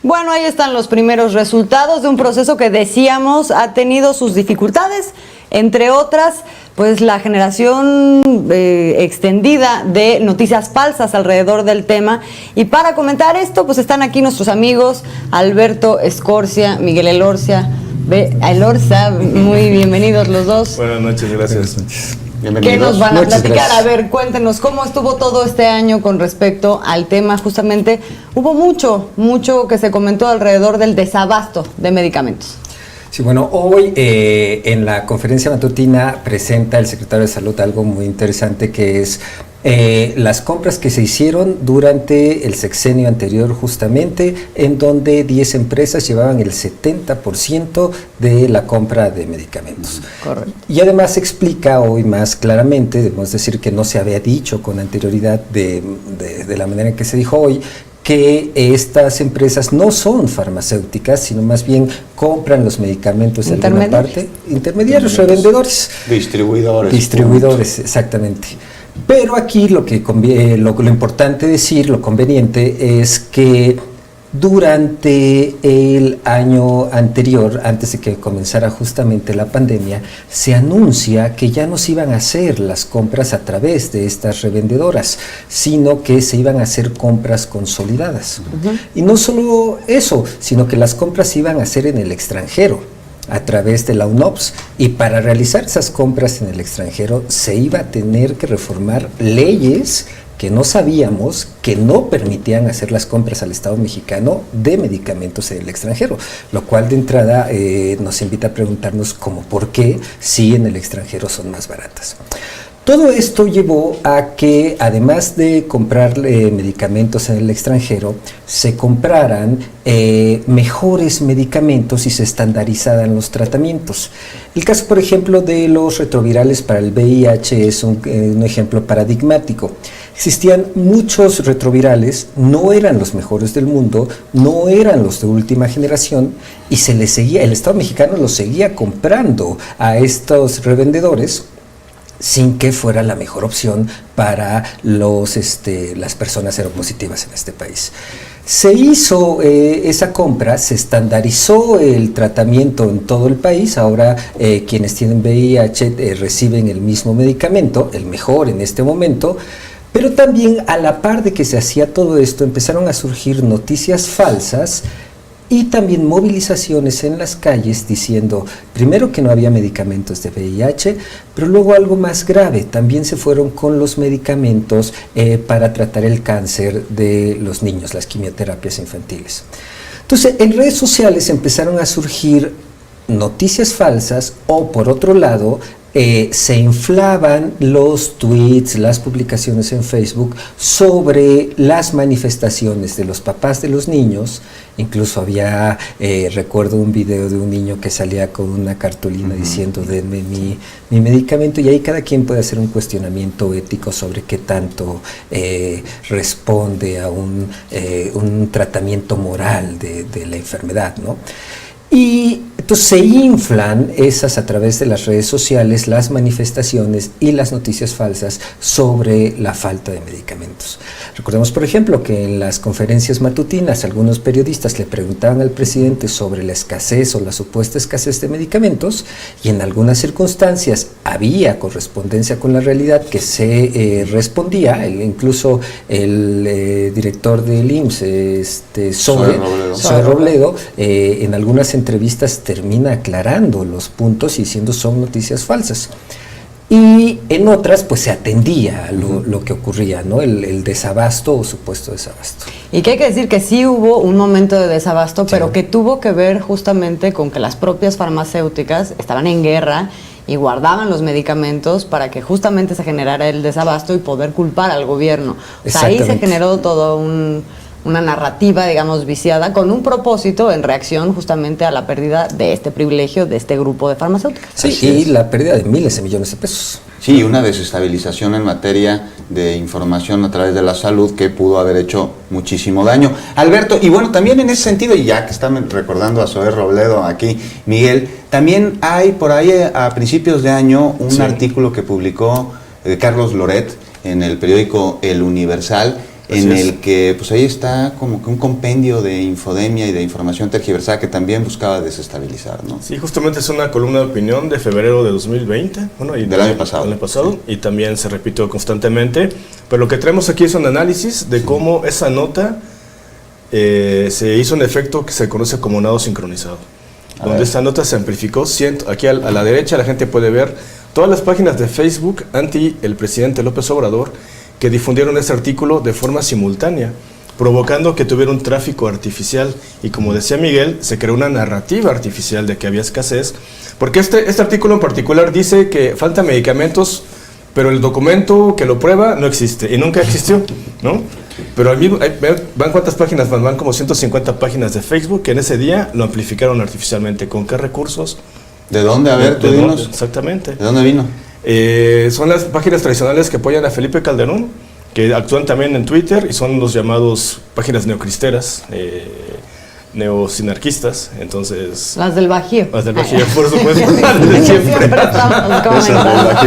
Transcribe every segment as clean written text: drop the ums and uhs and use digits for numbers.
Bueno, ahí están los primeros resultados de un proceso que decíamos ha tenido sus dificultades, entre otras, pues la generación extendida de noticias falsas alrededor del tema. Y para comentar esto, pues están aquí nuestros amigos Alberto Escorcia, Miguel Elorza, muy bienvenidos los dos. Buenas noches, gracias. ¿Qué nos van a platicar? A ver, cuéntenos, ¿cómo estuvo todo este año con respecto al tema? Justamente hubo mucho que se comentó alrededor del desabasto de medicamentos. Sí, bueno, hoy en la conferencia matutina presenta el secretario de Salud algo muy interesante, que es las compras que se hicieron durante el sexenio anterior, justamente, en donde 10 empresas llevaban el 70% de la compra de medicamentos. Correcto. Y además explica hoy más claramente, debemos decir que no se había dicho con anterioridad de la manera en que se dijo hoy, que estas empresas no son farmacéuticas, sino más bien compran los medicamentos en alguna parte. Intermediarios, revendedores. Distribuidores, exactamente. Pero aquí lo importante decir, lo conveniente es que durante el año anterior, antes de que comenzara justamente la pandemia, se anuncia que ya no se iban a hacer las compras a través de estas revendedoras, sino que se iban a hacer compras consolidadas. Y no solo eso, sino que las compras se iban a hacer en el extranjero, a través de la UNOPS, y para realizar esas compras en el extranjero se iba a tener que reformar leyes que no sabíamos, que no permitían hacer las compras al Estado mexicano de medicamentos en el extranjero, lo cual de entrada nos invita a preguntarnos cómo, por qué, si en el extranjero son más baratas. Todo esto llevó a que, además de comprar medicamentos en el extranjero, se compraran mejores medicamentos y se estandarizaran los tratamientos. El caso, por ejemplo, de los retrovirales para el VIH es un ejemplo paradigmático. Existían muchos retrovirales, no eran los mejores del mundo, no eran los de última generación, y el Estado mexicano los seguía comprando a estos revendedores sin que fuera la mejor opción para las personas seropositivas en este país. Se hizo esa compra, se estandarizó el tratamiento en todo el país. Ahora quienes tienen VIH reciben el mismo medicamento, el mejor en este momento. Pero también, a la par de que se hacía todo esto, empezaron a surgir noticias falsas y también movilizaciones en las calles diciendo, primero, que no había medicamentos de VIH, pero luego algo más grave, también se fueron con los medicamentos para tratar el cáncer de los niños, las quimioterapias infantiles. Entonces, en redes sociales empezaron a surgir noticias falsas, o por otro lado, se inflaban los tweets, las publicaciones en Facebook sobre las manifestaciones de los papás de los niños. Incluso había, recuerdo un video de un niño que salía con una cartulina diciendo, denme mi medicamento, y ahí cada quien puede hacer un cuestionamiento ético sobre qué tanto responde a un tratamiento moral de la enfermedad, ¿no? Y entonces se inflan esas, a través de las redes sociales, las manifestaciones y las noticias falsas sobre la falta de medicamentos. Recordemos, por ejemplo, que en las conferencias matutinas algunos periodistas le preguntaban al presidente sobre la escasez o la supuesta escasez de medicamentos, y en algunas circunstancias había correspondencia con la realidad que se respondía. Incluso el director del IMSS, Zoe Robledo, en algunas entrevistas termina aclarando los puntos y diciendo son noticias falsas. Y en otras pues se atendía a lo que ocurría, ¿no? El desabasto o supuesto desabasto. Y que hay que decir que sí hubo un momento de desabasto, pero que tuvo que ver justamente con que las propias farmacéuticas estaban en guerra y guardaban los medicamentos para que justamente se generara el desabasto y poder culpar al gobierno. O sea, ahí se generó todo una narrativa, digamos, viciada, con un propósito en reacción justamente a la pérdida de este privilegio de este grupo de farmacéuticas. Sí, y la pérdida de miles de millones de pesos. Sí, una desestabilización en materia de información a través de la salud que pudo haber hecho muchísimo daño. Alberto, y bueno, también en ese sentido, y ya que están recordando a Zoe Robledo aquí, Miguel, también hay por ahí a principios de año un artículo que publicó Carlos Loret en el periódico El Universal, en el que pues ahí está como que un compendio de infodemia y de información tergiversada que también buscaba desestabilizar, ¿no? Sí, justamente es una columna de opinión de febrero de 2020, bueno, y del año pasado. Del año pasado, sí. Y también se repitió constantemente, pero lo que traemos aquí es un análisis de cómo esa nota se hizo un efecto que se conoce como nado sincronizado, donde esta nota se amplificó. Aquí a la derecha la gente puede ver todas las páginas de Facebook anti el presidente López Obrador que difundieron este artículo de forma simultánea, provocando que tuviera un tráfico artificial. Y como decía Miguel, se creó una narrativa artificial de que había escasez, porque este artículo en particular dice que faltan medicamentos, pero el documento que lo prueba no existe, y nunca existió, ¿no? Pero al mismo, ¿van cuántas páginas van? Van como 150 páginas de Facebook que en ese día lo amplificaron artificialmente. ¿Con qué recursos? ¿De dónde? A ver, tú dinos. Exactamente. ¿De dónde vino? Son las páginas tradicionales que apoyan a Felipe Calderón, que actúan también en Twitter, y son los llamados páginas neocristeras, neosinarquistas. Entonces, las del Bajío. Las del Bajío, por supuesto. De siempre. Estamos comentando.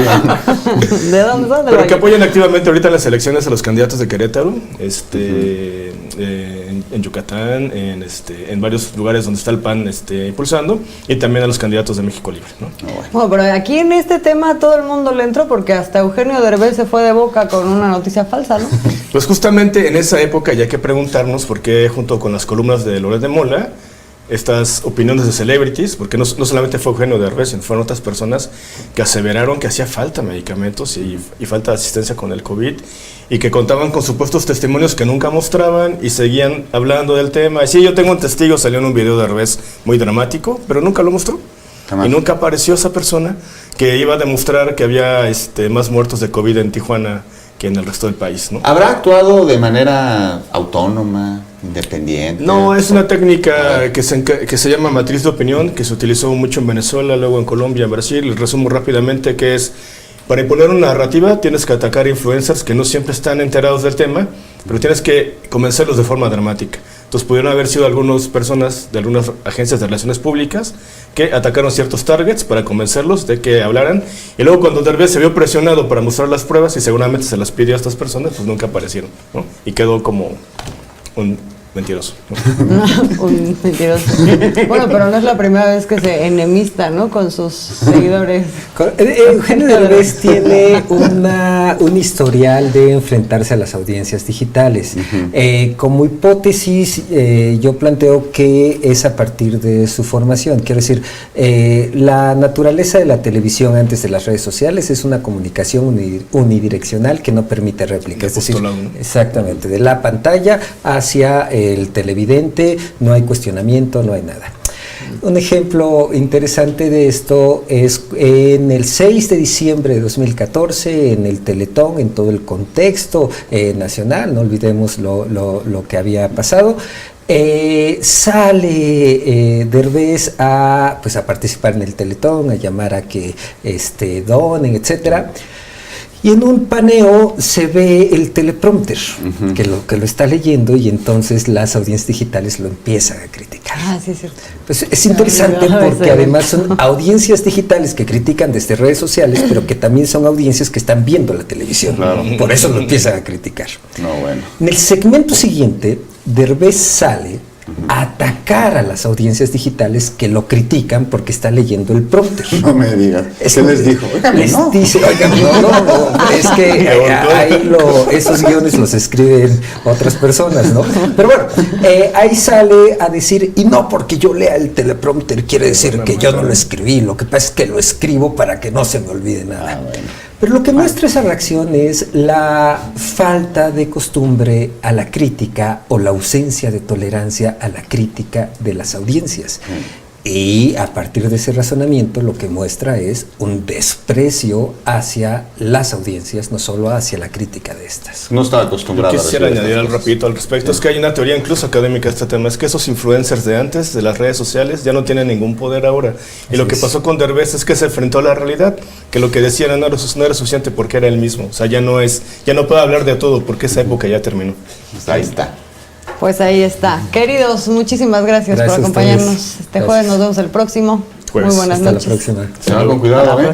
¿De dónde son? Pero que apoyan activamente ahorita en las elecciones a los candidatos de Querétaro, en Yucatán, en varios lugares donde está el PAN impulsando, y también a los candidatos de México Libre, ¿no? Bueno, pero aquí en este tema todo el mundo le entró, porque hasta Eugenio Derbez se fue de boca con una noticia falsa, ¿no? Pues justamente en esa época ya hay que preguntarnos por qué, junto con las columnas de Loret de Mola, estas opiniones de celebrities, porque no solamente fue Eugenio Derbez, sino fueron otras personas que aseveraron que hacía falta medicamentos y falta de asistencia con el COVID, y que contaban con supuestos testimonios que nunca mostraban y seguían hablando del tema. Y sí, yo tengo un testigo, salió en un video de Derbez muy dramático, pero nunca lo mostró. Y nunca apareció esa persona que iba a demostrar que había más muertos de COVID en Tijuana que en el resto del país, ¿no? ¿Habrá actuado de manera autónoma, independiente? No, es una técnica que se llama matriz de opinión, que se utilizó mucho en Venezuela, luego en Colombia, en Brasil. Les resumo rápidamente que es: para imponer una narrativa tienes que atacar influencers que no siempre están enterados del tema, pero tienes que convencerlos de forma dramática. Entonces pudieron haber sido algunas personas de algunas agencias de relaciones públicas que atacaron ciertos targets para convencerlos de que hablaran, y luego cuando Derbez se vio presionado para mostrar las pruebas, y seguramente se las pidió a estas personas, pues nunca aparecieron, ¿no? Y quedó como un mentiroso, ¿no? Un mentiroso. Bueno, pero no es la primera vez que se enemista, ¿no?, con sus seguidores. Eugenio Derbez tiene un historial de enfrentarse a las audiencias digitales. Como hipótesis, yo planteo que es a partir de su formación. Quiero decir, la naturaleza de la televisión antes de las redes sociales es una comunicación unidireccional que no permite réplica. Es decir, ¿no? Exactamente, de la pantalla hacia el televidente, no hay cuestionamiento, no hay nada. Un ejemplo interesante de esto es en el 6 de diciembre de 2014, en el Teletón, en todo el contexto nacional, no olvidemos lo que había pasado. Sale Derbez a participar en el Teletón, a llamar a que donen, etcétera. Y en un paneo se ve el teleprompter, que lo está leyendo, y entonces las audiencias digitales lo empiezan a criticar. Ah, sí, es cierto. Pues es interesante porque además son audiencias digitales que critican desde redes sociales, pero que también son audiencias que están viendo la televisión. Claro. Por eso lo empiezan a criticar. No, bueno. En el segmento siguiente, Derbez sale a atacar a las audiencias digitales que lo critican porque está leyendo el prompter. No me digas. ¿Qué les dijo? Les dice, oigan, no, es que esos guiones los escriben otras personas, ¿no? Pero bueno, ahí sale a decir, y no porque yo lea el teleprompter quiere decir que yo no lo escribí, lo que pasa es que lo escribo para que no se me olvide nada. Pero lo que muestra esa reacción es la falta de costumbre a la crítica o la ausencia de tolerancia a la crítica de las audiencias. Y a partir de ese razonamiento lo que muestra es un desprecio hacia las audiencias, no solo hacia la crítica de estas. No estaba acostumbrado. Yo quisiera añadir algo rapidito al respecto. Es que hay una teoría incluso académica de este tema, es que esos influencers de antes, de las redes sociales, ya no tienen ningún poder ahora. Y lo que pasó con Derbez es que se enfrentó a la realidad, que lo que decían no era suficiente porque era él mismo. O sea, ya no puede hablar de todo porque esa época ya terminó. Ahí está. Pues ahí está. Queridos, muchísimas gracias por acompañarnos. Este jueves nos vemos el próximo. Muy buenas noches. Hasta la próxima. Se va con cuidado, ¿eh?